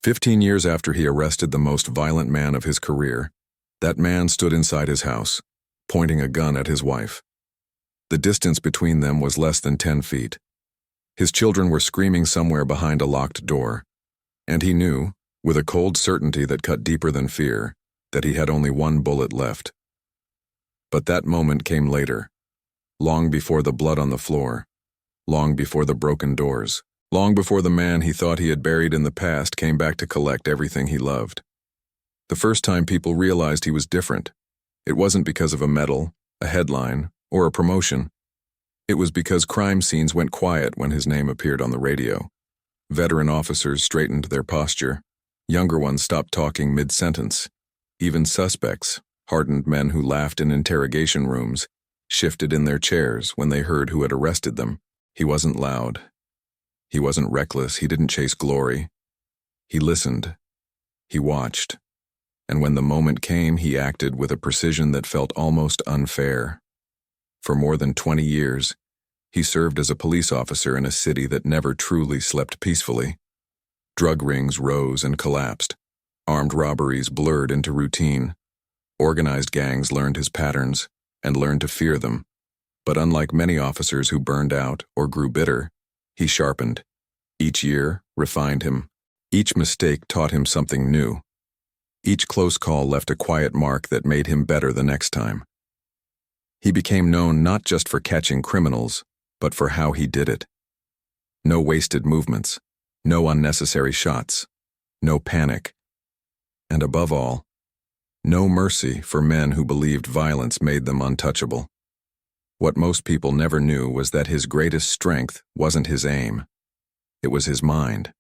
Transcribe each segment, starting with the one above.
15 years after he arrested the most violent man of his career, that man stood inside his house, pointing a gun at his wife. The distance between them was less than 10 feet. His children were screaming somewhere behind a locked door, and he knew, with a cold certainty that cut deeper than fear, that he had only one bullet left. But that moment came later, long before the blood on the floor, long before the broken doors, long before the man he thought he had buried in the past came back to collect everything he loved. The first time people realized he was different, it wasn't because of a medal, a headline, or a promotion. It was because crime scenes went quiet when his name appeared on the radio. Veteran officers straightened their posture. Younger ones stopped talking mid-sentence. Even suspects, hardened men who laughed in interrogation rooms, shifted in their chairs when they heard who had arrested them. He wasn't loud. He wasn't reckless. He didn't chase glory. He listened. He watched. And when the moment came, he acted with a precision that felt almost unfair. For more than 20 years, he served as a police officer in a city that never truly slept peacefully. Drug rings rose and collapsed. Armed robberies blurred into routine. Organized gangs learned his patterns and learned to fear them. But unlike many officers who burned out or grew bitter, he sharpened. Each year refined him. Each mistake taught him something new. Each close call left a quiet mark that made him better the next time. He became known not just for catching criminals, but for how he did it. No wasted movements, no unnecessary shots, no panic, and above all, no mercy for men who believed violence made them untouchable. What most people never knew was that his greatest strength wasn't his aim. It was his mind.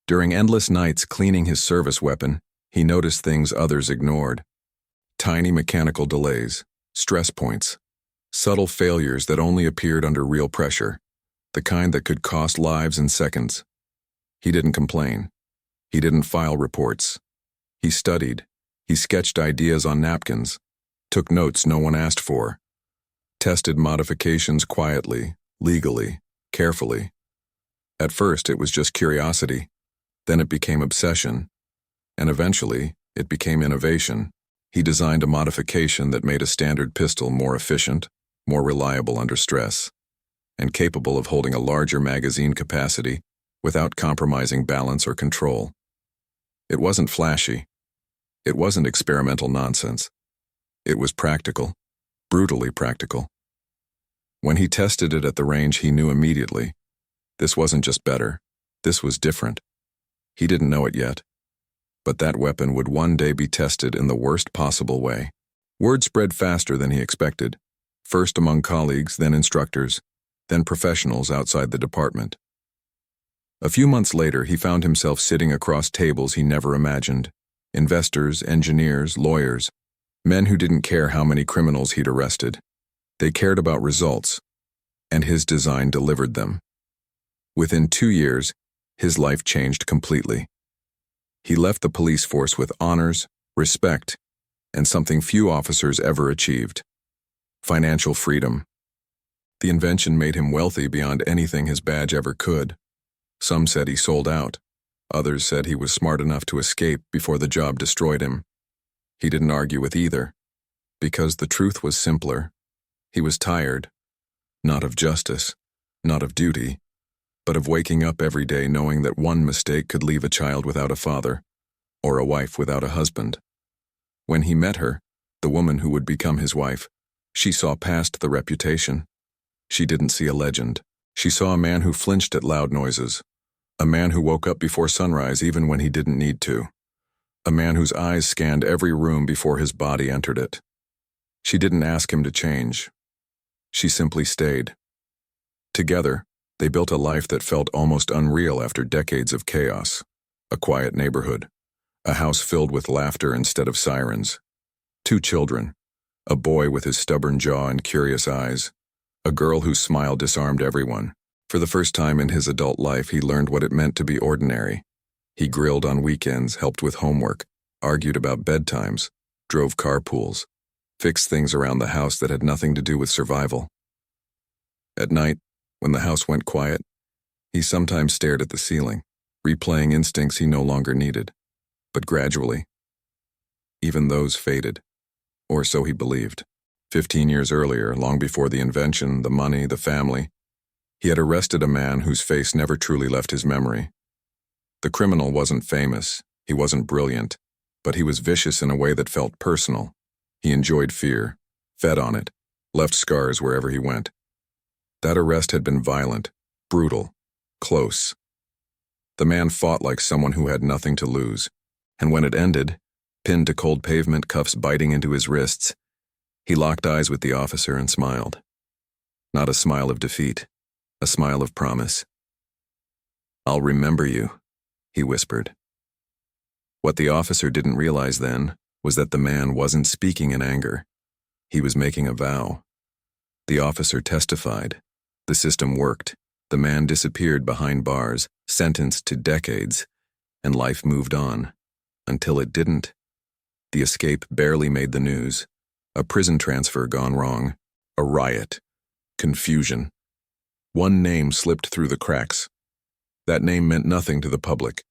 During endless nights cleaning his service weapon, he noticed things others ignored. Tiny mechanical delays, stress points, subtle failures that only appeared under real pressure, the kind that could cost lives in seconds. He didn't complain. He didn't file reports. He studied. He sketched ideas on napkins, took notes no one asked for, tested modifications quietly, legally, carefully. At first, it was just curiosity. Then it became obsession. And eventually, it became innovation. He designed a modification that made a standard pistol more efficient, more reliable under stress, and capable of holding a larger magazine capacity without compromising balance or control. It wasn't flashy. It wasn't experimental nonsense. It was practical, brutally practical. When he tested it at the range, he knew immediately. This wasn't just better. This was different. He didn't know it yet. But that weapon would one day be tested in the worst possible way. Word spread faster than he expected, first among colleagues, then instructors, then professionals outside the department. A few months later, he found himself sitting across tables he never imagined. Investors, engineers, lawyers, men who didn't care how many criminals he'd arrested. They cared about results, and his design delivered them. Within 2 years, his life changed completely. He left the police force with honors, respect, and something few officers ever achieved: financial freedom. The invention made him wealthy beyond anything his badge ever could. Some said he sold out. Others said he was smart enough to escape before the job destroyed him. He didn't argue with either, because the truth was simpler. He was tired, not of justice, not of duty, but of waking up every day knowing that one mistake could leave a child without a father, or a wife without a husband. When he met her, the woman who would become his wife, she saw past the reputation. She didn't see a legend. She saw a man who flinched at loud noises, a man who woke up before sunrise even when he didn't need to, a man whose eyes scanned every room before his body entered it. She didn't ask him to change. She simply stayed. Together, they built a life that felt almost unreal after decades of chaos. A quiet neighborhood, a house filled with laughter instead of sirens, 2 children, a boy with his stubborn jaw and curious eyes, a girl whose smile disarmed everyone. For the first time in his adult life, he learned what it meant to be ordinary. He grilled on weekends, helped with homework, argued about bedtimes, drove carpools, fixed things around the house that had nothing to do with survival. At night, when the house went quiet, he sometimes stared at the ceiling. replaying instincts he no longer needed. But gradually, even those faded, or so he believed. 15 years earlier, long before the invention, the money, the family, he had arrested a man whose face never truly left his memory. The criminal wasn't famous, he wasn't brilliant, but he was vicious in a way that felt personal. He enjoyed fear, fed on it, left scars wherever he went. That arrest had been violent, brutal, close. The man fought like someone who had nothing to lose, and when it ended, pinned to cold pavement, cuffs biting into his wrists, he locked eyes with the officer and smiled. Not a smile of defeat, a smile of promise. "I'll remember you," he whispered. What the officer didn't realize then was that the man wasn't speaking in anger. He was making a vow. The officer testified. The system worked. The man disappeared behind bars, sentenced to decades, and life moved on. Until it didn't. The escape barely made the news. A prison transfer gone wrong. A riot. Confusion. One name slipped through the cracks. That name meant nothing to the public,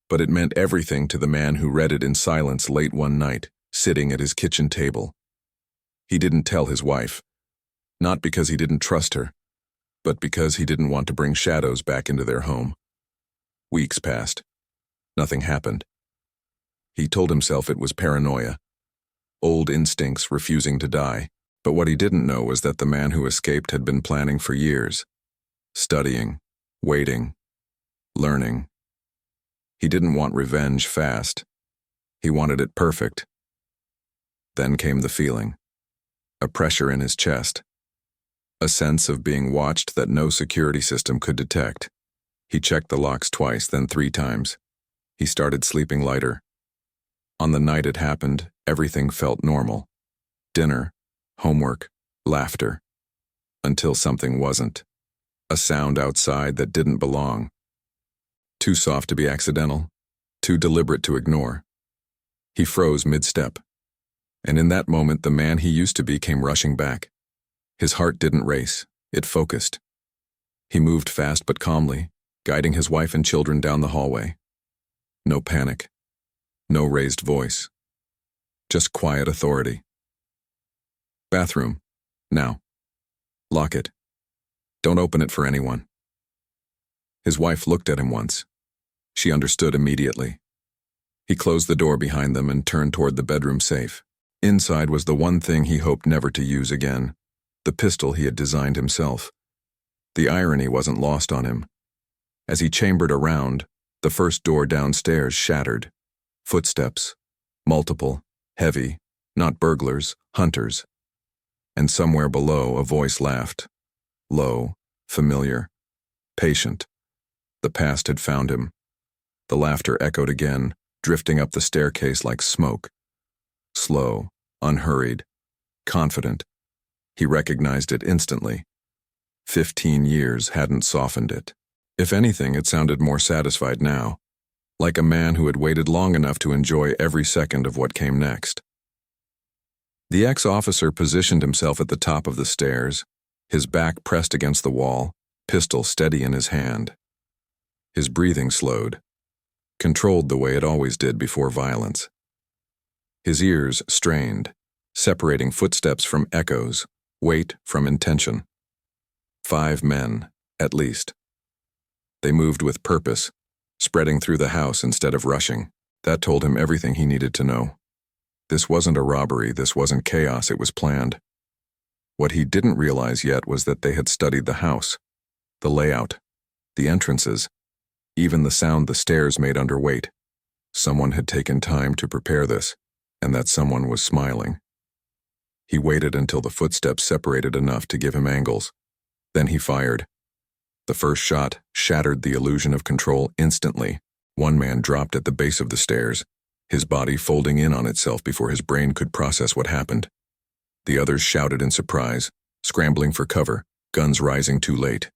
but it meant everything to the man who read it in silence late one night, sitting at his kitchen table. He didn't tell his wife, not because he didn't trust her, but because he didn't want to bring shadows back into their home. Weeks passed. Nothing happened. He told himself it was paranoia, old instincts refusing to die, but what he didn't know was that the man who escaped had been planning for years, studying, waiting, learning. He didn't want revenge fast. He wanted it perfect. Then came the feeling, a pressure in his chest, a sense of being watched that no security system could detect. He checked the locks twice, then 3 times. He started sleeping lighter. On the night it happened, everything felt normal. Dinner, homework, laughter. Until something wasn't. A sound outside that didn't belong. Too soft to be accidental, too deliberate to ignore. He froze mid-step. And in that moment, the man he used to be came rushing back. His heart didn't race, it focused. He moved fast but calmly, guiding his wife and children down the hallway. No panic. No raised voice. Just quiet authority. "Bathroom. Now. Lock it. Don't open it for anyone." His wife looked at him once. She understood immediately. He closed the door behind them and turned toward the bedroom safe. Inside was the one thing he hoped never to use again, the pistol he had designed himself. The irony wasn't lost on him. As he chambered around, the first door downstairs shattered. Footsteps. Multiple. Heavy. Not burglars, hunters. And somewhere below, a voice laughed. Low. Familiar. Patient. The past had found him. The laughter echoed again, drifting up the staircase like smoke. Slow, unhurried, confident. He recognized it instantly. 15 years hadn't softened it. If anything, it sounded more satisfied now, like a man who had waited long enough to enjoy every second of what came next. The ex-officer positioned himself at the top of the stairs, his back pressed against the wall, pistol steady in his hand. His breathing slowed, controlled the way it always did before violence. His ears strained, separating footsteps from echoes, weight from intention. 5 men, at least. They moved with purpose, spreading through the house instead of rushing. That told him everything he needed to know. This wasn't a robbery, this wasn't chaos, it was planned. What he didn't realize yet was that they had studied the house, the layout, the entrances, even the sound the stairs made under weight. Someone had taken time to prepare this, and that someone was smiling. He waited until the footsteps separated enough to give him angles. Then he fired. The first shot shattered the illusion of control instantly. One man dropped at the base of the stairs, his body folding in on itself before his brain could process what happened. The others shouted in surprise, scrambling for cover, guns rising too late.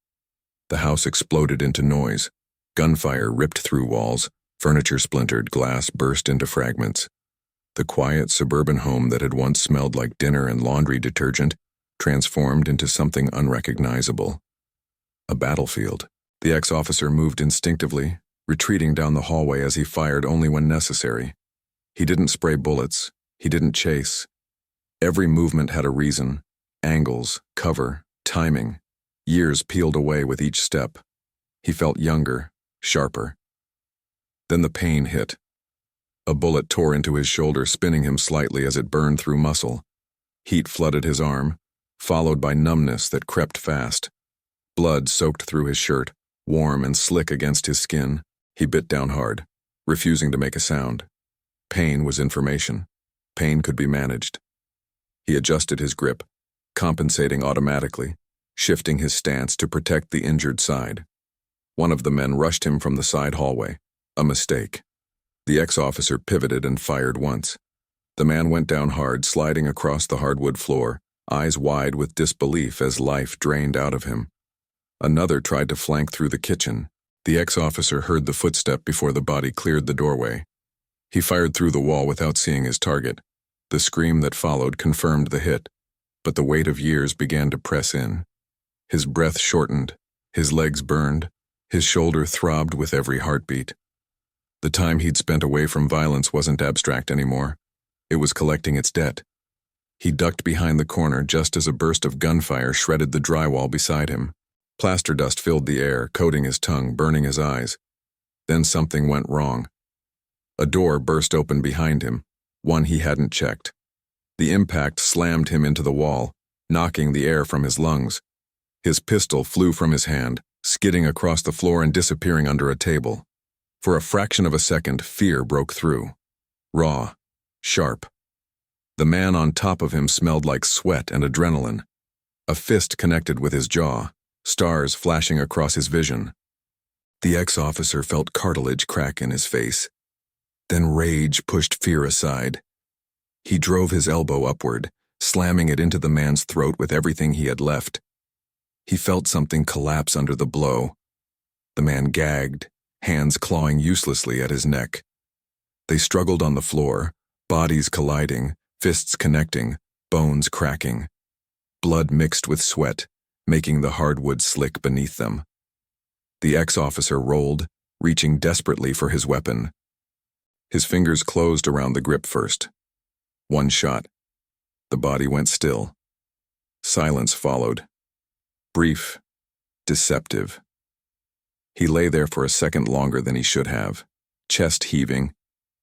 The house exploded into noise. Gunfire ripped through walls, furniture splintered, glass burst into fragments. The quiet suburban home that had once smelled like dinner and laundry detergent transformed into something unrecognizable. A battlefield. The ex-officer moved instinctively, retreating down the hallway as he fired only when necessary. He didn't spray bullets. He didn't chase. Every movement had a reason: angles, cover, timing. Years peeled away with each step. He felt younger, sharper. Then the pain hit. A bullet tore into his shoulder, spinning him slightly as it burned through muscle. Heat flooded his arm, followed by numbness that crept fast. Blood soaked through his shirt, warm and slick against his skin. He bit down hard, refusing to make a sound. Pain was information. Pain could be managed. He adjusted his grip, compensating automatically, shifting his stance to protect the injured side. One of the men rushed him from the side hallway. A mistake. The ex-officer pivoted and fired once. The man went down hard, sliding across the hardwood floor, eyes wide with disbelief as life drained out of him. Another tried to flank through the kitchen. The ex-officer heard the footstep before the body cleared the doorway. He fired through the wall without seeing his target. The scream that followed confirmed the hit, but the weight of years began to press in. His breath shortened, his legs burned, his shoulder throbbed with every heartbeat. The time he'd spent away from violence wasn't abstract anymore. It was collecting its debt. He ducked behind the corner just as a burst of gunfire shredded the drywall beside him. Plaster dust filled the air, coating his tongue, burning his eyes. Then something went wrong. A door burst open behind him, one he hadn't checked. The impact slammed him into the wall, knocking the air from his lungs. His pistol flew from his hand, skidding across the floor and disappearing under a table. For a fraction of a second, fear broke through. Raw, sharp. The man on top of him smelled like sweat and adrenaline. A fist connected with his jaw, stars flashing across his vision. The ex-officer felt cartilage crack in his face. Then rage pushed fear aside. He drove his elbow upward, slamming it into the man's throat with everything he had left. He felt something collapse under the blow. The man gagged, hands clawing uselessly at his neck. They struggled on the floor, bodies colliding, fists connecting, bones cracking. Blood mixed with sweat, making the hardwood slick beneath them. The ex-officer rolled, reaching desperately for his weapon. His fingers closed around the grip first. One shot. The body went still. Silence followed. Brief, deceptive. He lay there for a second longer than he should have, chest heaving,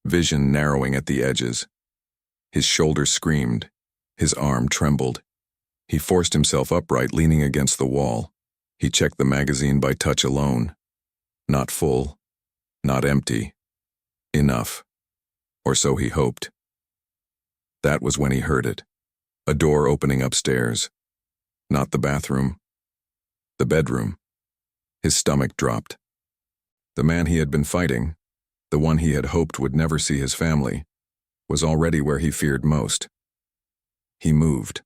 vision narrowing at the edges. His shoulder screamed, his arm trembled. He forced himself upright, leaning against the wall. He checked the magazine by touch alone. Not full, not empty. Enough. Or so he hoped. That was when he heard it. A door opening upstairs. Not the bathroom. The bedroom. His stomach dropped. The man he had been fighting, the one he had hoped would never see his family, was already where he feared most. He moved.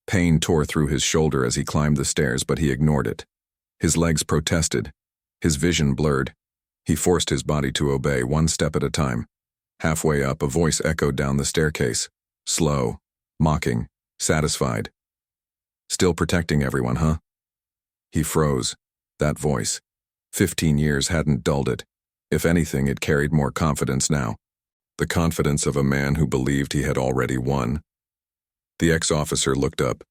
Pain tore through his shoulder as he climbed the stairs, but he ignored it. His legs protested. His vision blurred. He forced his body to obey, one step at a time. Halfway up, a voice echoed down the staircase. Slow, mocking, satisfied. Still protecting everyone, huh? He froze. That voice. 15 years hadn't dulled it. If anything, it carried more confidence now. The confidence of a man who believed he had already won. The ex-officer looked up.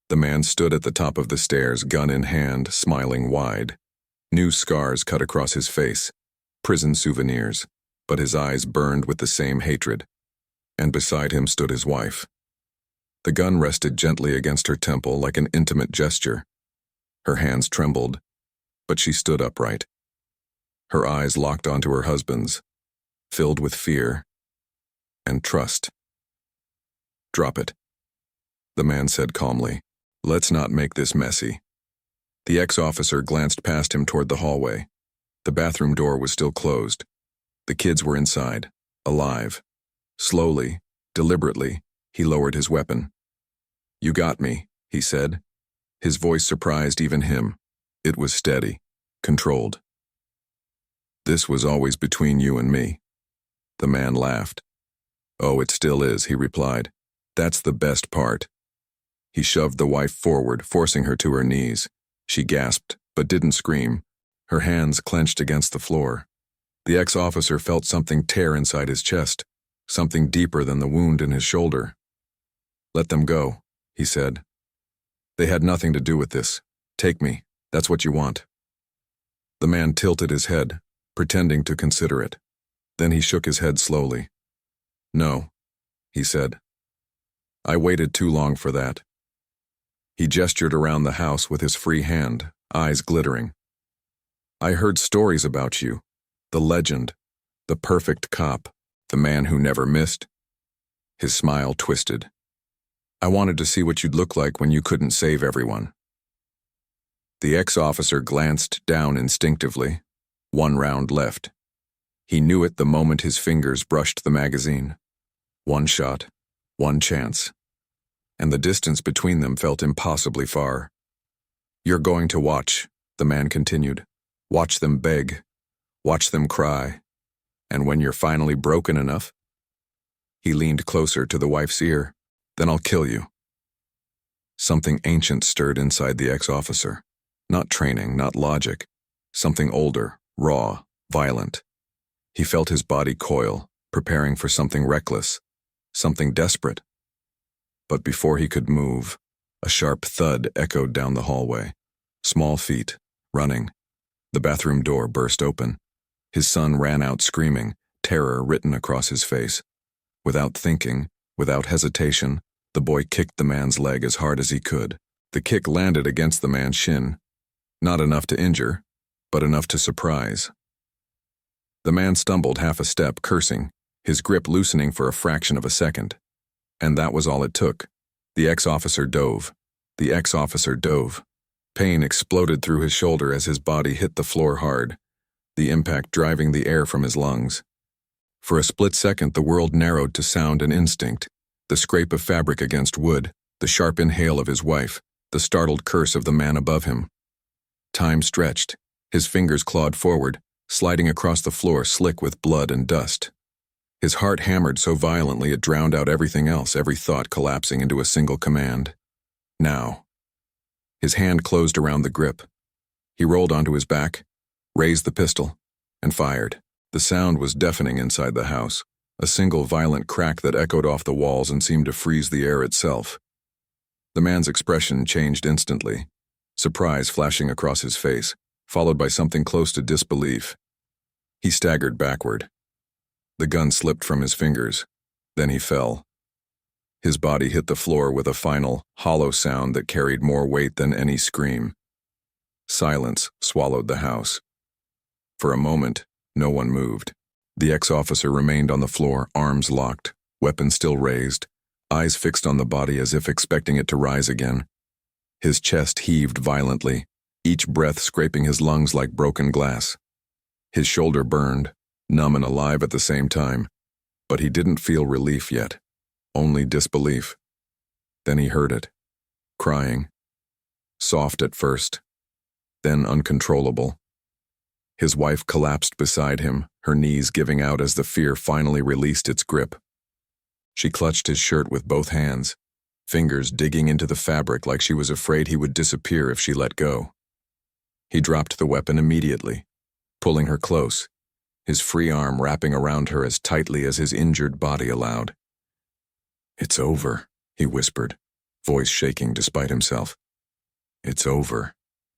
The man stood at the top of the stairs, gun in hand, smiling wide. New scars cut across his face. Prison souvenirs. But his eyes burned with the same hatred. And beside him stood his wife. The gun rested gently against her temple like an intimate gesture. Her hands trembled, but she stood upright. Her eyes locked onto her husband's, filled with fear and trust. Drop it, the man said calmly. Let's not make this messy. The ex-officer glanced past him toward the hallway. The bathroom door was still closed. The kids were inside, alive. Slowly, deliberately, he lowered his weapon. You got me, he said. His voice surprised even him. It was steady, controlled. This was always between you and me. The man laughed. Oh, it still is, he replied. That's the best part. He shoved the wife forward, forcing her to her knees. She gasped, but didn't scream. Her hands clenched against the floor. The ex-officer felt something tear inside his chest, something deeper than the wound in his shoulder. "Let them go," he said. "They had nothing to do with this. Take me. That's what you want." The man tilted his head, pretending to consider it. Then he shook his head slowly. "No," he said. "I waited too long for that." He gestured around the house with his free hand, eyes glittering. "I heard stories about you. The legend. The perfect cop. The man who never missed." His smile twisted. "I wanted to see what you'd look like when you couldn't save everyone." The ex-officer glanced down instinctively. 1 round left. He knew it the moment his fingers brushed the magazine. 1 shot, 1 chance. And the distance between them felt impossibly far. "You're going to watch," the man continued. "Watch them beg. Watch them cry. And when you're finally broken enough..." He leaned closer to the wife's ear. "Then I'll kill you." Something ancient stirred inside the ex-officer. Not training, not logic. Something older, raw, violent. He felt his body coil, preparing for something reckless, something desperate. But before he could move, a sharp thud echoed down the hallway. Small feet, running. The bathroom door burst open. His son ran out screaming, terror written across his face. Without thinking, without hesitation, the boy kicked the man's leg as hard as he could. The kick landed against the man's shin. Not enough to injure, but enough to surprise. The man stumbled half a step, cursing, his grip loosening for a fraction of a second. And that was all it took. The ex-officer dove. The ex-officer dove. Pain exploded through his shoulder as his body hit the floor hard, the impact driving the air from his lungs. For a split second, the world narrowed to sound and instinct, the scrape of fabric against wood, the sharp inhale of his wife, the startled curse of the man above him. Time stretched. His fingers clawed forward, sliding across the floor slick with blood and dust. His heart hammered so violently it drowned out everything else, every thought collapsing into a single command. Now. His hand closed around the grip. He rolled onto his back, raised the pistol, and fired. The sound was deafening inside the house, a single violent crack that echoed off the walls and seemed to freeze the air itself. The man's expression changed instantly, surprise flashing across his face, followed by something close to disbelief. He staggered backward. The gun slipped from his fingers. Then he fell. His body hit the floor with a final, hollow sound that carried more weight than any scream. Silence swallowed the house. For a moment, no one moved. The ex-officer remained on the floor, arms locked, weapon still raised, eyes fixed on the body as if expecting it to rise again. His chest heaved violently, each breath scraping his lungs like broken glass. His shoulder burned, numb and alive at the same time, but he didn't feel relief yet, only disbelief. Then he heard it, crying. Soft at first, then uncontrollable. His wife collapsed beside him, her knees giving out as the fear finally released its grip. She clutched his shirt with both hands, fingers digging into the fabric like she was afraid he would disappear if she let go. He dropped the weapon immediately, pulling her close, his free arm wrapping around her as tightly as his injured body allowed. "It's over," he whispered, voice shaking despite himself. "It's over.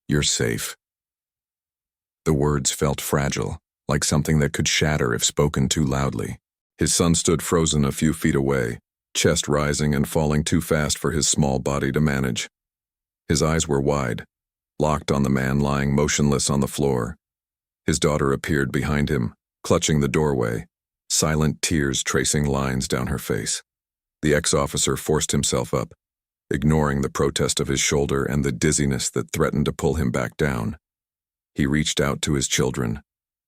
You're safe." The words felt fragile, like something that could shatter if spoken too loudly. His son stood frozen a few feet away, chest rising and falling too fast for his small body to manage. His eyes were wide, locked on the man lying motionless on the floor. His daughter appeared behind him, clutching the doorway, silent tears tracing lines down her face. The ex-officer forced himself up, ignoring the protest of his shoulder and the dizziness that threatened to pull him back down. He reached out to his children,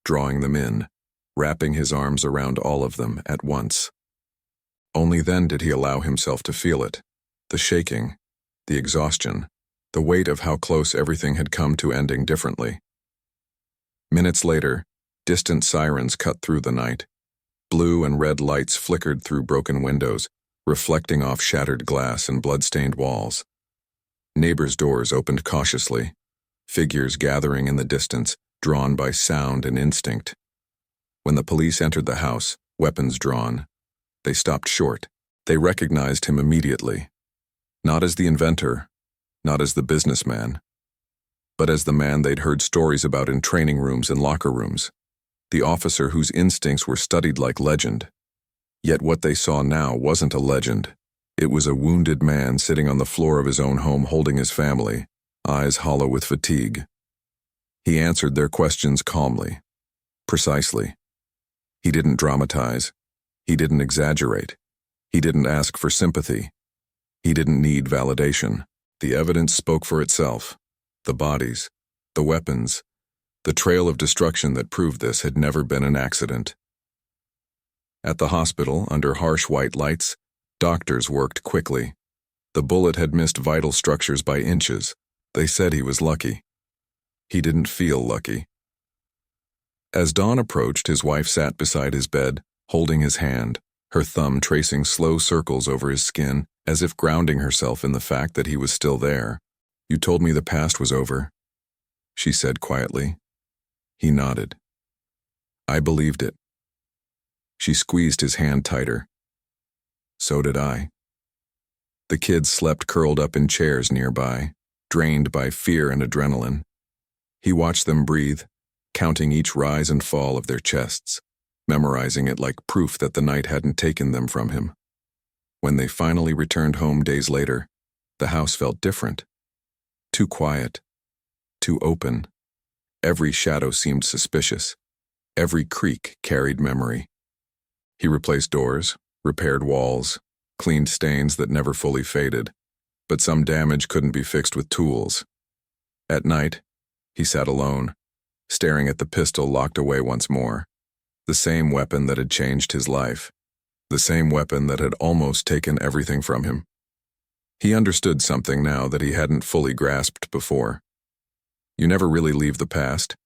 drawing them in, wrapping his arms around all of them at once. Only then did he allow himself to feel it, the shaking, the exhaustion, the weight of how close everything had come to ending differently. Minutes later, distant sirens cut through the night. Blue and red lights flickered through broken windows, reflecting off shattered glass and blood-stained walls. Neighbors' doors opened cautiously, figures gathering in the distance, drawn by sound and instinct. When the police entered the house, weapons drawn, they stopped short. They recognized him immediately. Not as the inventor, not as the businessman, but as the man they'd heard stories about in training rooms and locker rooms, the officer whose instincts were studied like legend. Yet what they saw now wasn't a legend. It was a wounded man sitting on the floor of his own home holding his family, eyes hollow with fatigue. He answered their questions calmly, precisely. He didn't dramatize. He didn't exaggerate. He didn't ask for sympathy. He didn't need validation. The evidence spoke for itself. The bodies, the weapons, the trail of destruction that proved this had never been an accident. At the hospital, under harsh white lights, doctors worked quickly. The bullet had missed vital structures by inches. They said he was lucky. He didn't feel lucky. As dawn approached, his wife sat beside his bed, holding his hand, her thumb tracing slow circles over his skin, as if grounding herself in the fact that he was still there. "You told me the past was over," she said quietly. He nodded. "I believed it." She squeezed his hand tighter. "So did I." The kids slept curled up in chairs nearby, drained by fear and adrenaline. He watched them breathe, counting each rise and fall of their chests, memorizing it like proof that the night hadn't taken them from him. When they finally returned home days later, the house felt different. Too quiet. Too open. Every shadow seemed suspicious. Every creak carried memory. He replaced doors, repaired walls, cleaned stains that never fully faded, but some damage couldn't be fixed with tools. At night, he sat alone, staring at the pistol locked away once more, the same weapon that had changed his life. The same weapon that had almost taken everything from him. He understood something now that he hadn't fully grasped before. You never really leave the past.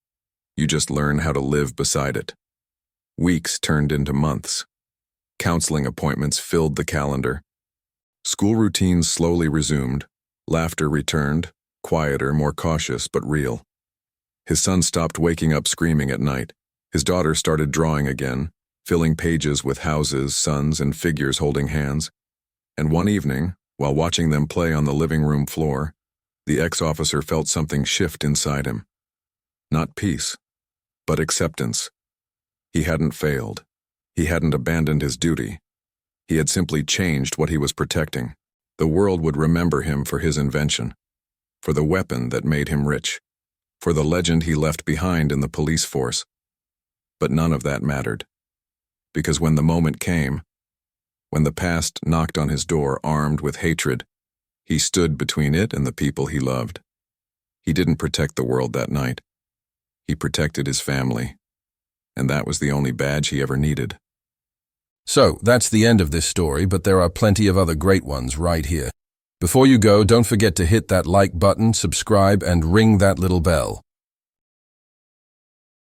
You just learn how to live beside it. Weeks turned into months. Counseling appointments filled the calendar. School routines slowly resumed. Laughter returned, quieter, more cautious, but real. His son stopped waking up screaming at night. His daughter started drawing again, filling pages with houses, suns, and figures holding hands. And one evening, while watching them play on the living room floor, the ex-officer felt something shift inside him. Not peace, but acceptance. He hadn't failed. He hadn't abandoned his duty. He had simply changed what he was protecting. The world would remember him for his invention, for the weapon that made him rich, for the legend he left behind in the police force. But none of that mattered. Because when the moment came, when the past knocked on his door armed with hatred, he stood between it and the people he loved. He didn't protect the world that night. He protected his family. And that was the only badge he ever needed. So, that's the end of this story, but there are plenty of other great ones right here. Before you go, don't forget to hit that like button, subscribe, and ring that little bell.